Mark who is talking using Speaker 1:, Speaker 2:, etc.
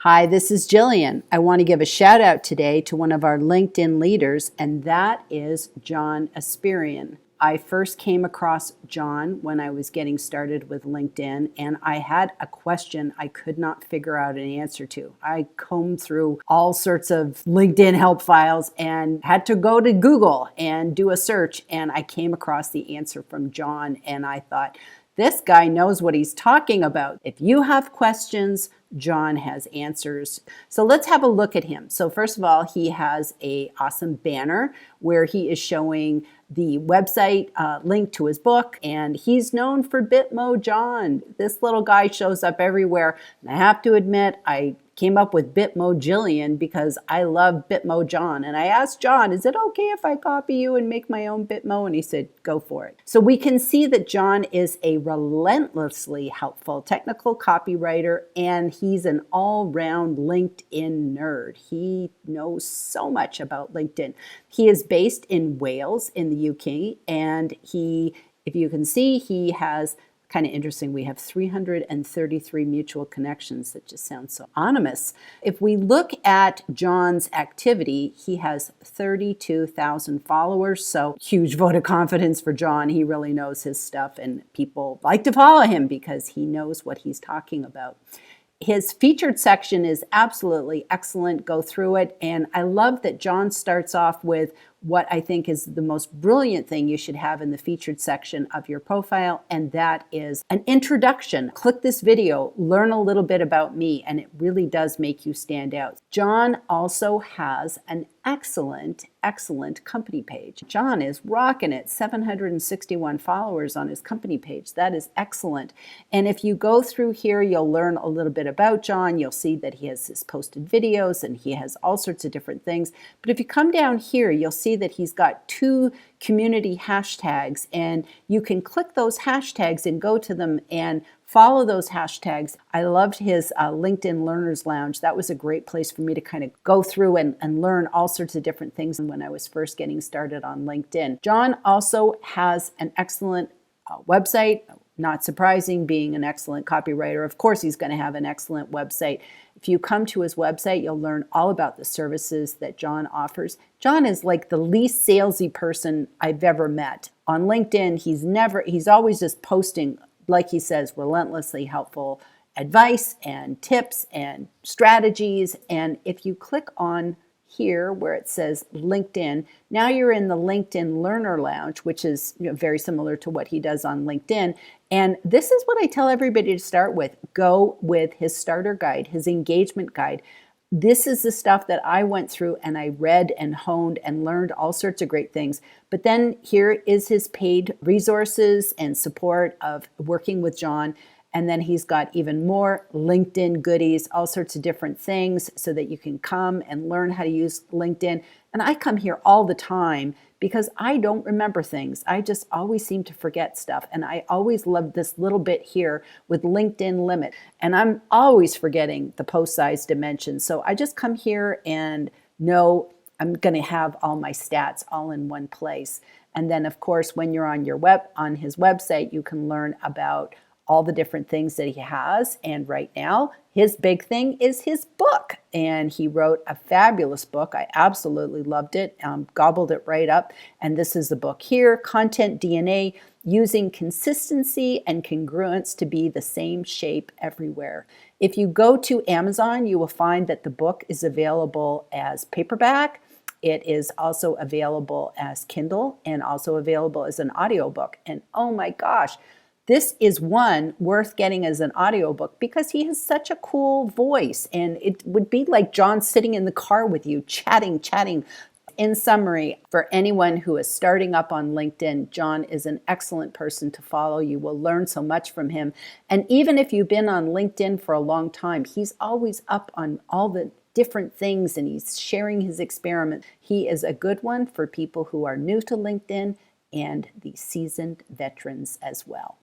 Speaker 1: Hi, this is Jillian. I want to give a shout out today to one of our LinkedIn leaders, and that is John Espirian. I first came across John when I was getting started with LinkedIn, and I had a question I could not figure out an answer to. I combed through all sorts of LinkedIn help files and had to go to Google and do a search, and I came across the answer from John, and I thought, this guy knows what he's talking about. If you have questions, John has answers. So let's have a look at him. So first of all, he has an awesome banner where he is showing the website link to his book, and he's known for Bitmo John. This little guy shows up everywhere. And I have to admit, I came up with Bitmo Jillian because I love Bitmo John. And I asked John, is it okay if I copy you and make my own Bitmo? And he said, go for it. So we can see that John is a relentlessly helpful technical copywriter, and he's an all-round LinkedIn nerd. He knows so much about LinkedIn. He is based in Wales in the UK, and if you can see, he has kind of interesting. We have 333 mutual connections. That just sounds so anonymous. If we look at John's activity, he has 32,000 followers. So huge vote of confidence for John. He really knows his stuff, and people like to follow him because he knows what he's talking about. His featured section is absolutely excellent. Go through it. And I love that John starts off with what I think is the most brilliant thing you should have in the featured section of your profile, and that is an introduction. Click this video, learn a little bit about me, and it really does make you stand out. John also has an excellent company page. John is rocking it, 761 followers on his company page. That is excellent. And if you go through here, you'll learn a little bit about John. You'll see that he has his posted videos and he has all sorts of different things. But if you come down here, you'll see that he's got 2 community hashtags, and you can click those hashtags and go to them and follow those hashtags. I loved his LinkedIn Learners Lounge. That was a great place for me to kind of go through and learn all sorts of different things when I was first getting started on LinkedIn. John also has an excellent website. Not surprising, being an excellent copywriter. Of course, he's going to have an excellent website. If you come to his website, you'll learn all about the services that John offers. John is like the least salesy person I've ever met. On LinkedIn, he's always just posting, like he says, relentlessly helpful advice and tips and strategies. And if you click on here where it says LinkedIn, now you're in the LinkedIn Learner Lounge, which is very similar to what he does on LinkedIn. And this is what I tell everybody to start with. Go with his starter guide, his engagement guide. This is the stuff that I went through and I read and honed and learned all sorts of great things. But then here is his paid resources and support of working with John. And then he's got even more LinkedIn goodies, all sorts of different things so that you can come and learn how to use LinkedIn. And I come here all the time because I don't remember things. I just always seem to forget stuff. And I always love this little bit here with LinkedIn limit. And I'm always forgetting the post size dimensions. So I just come here and know I'm going to have all my stats all in one place. And then, of course, when you're on his website, you can learn about all the different things that he has. And right now, his big thing is his book. And he wrote a fabulous book. I absolutely loved it, gobbled it right up. And this is the book here, Content DNA, Using Consistency and Congruence to Be the Same Shape Everywhere. If you go to Amazon, you will find that the book is available as paperback. It is also available as Kindle and also available as an audiobook. And oh my gosh, this is one worth getting as an audiobook because he has such a cool voice, and it would be like John sitting in the car with you, chatting. In summary, for anyone who is starting up on LinkedIn, John is an excellent person to follow. You will learn so much from him. And even if you've been on LinkedIn for a long time, he's always up on all the different things and he's sharing his experiment. He is a good one for people who are new to LinkedIn and the seasoned veterans as well.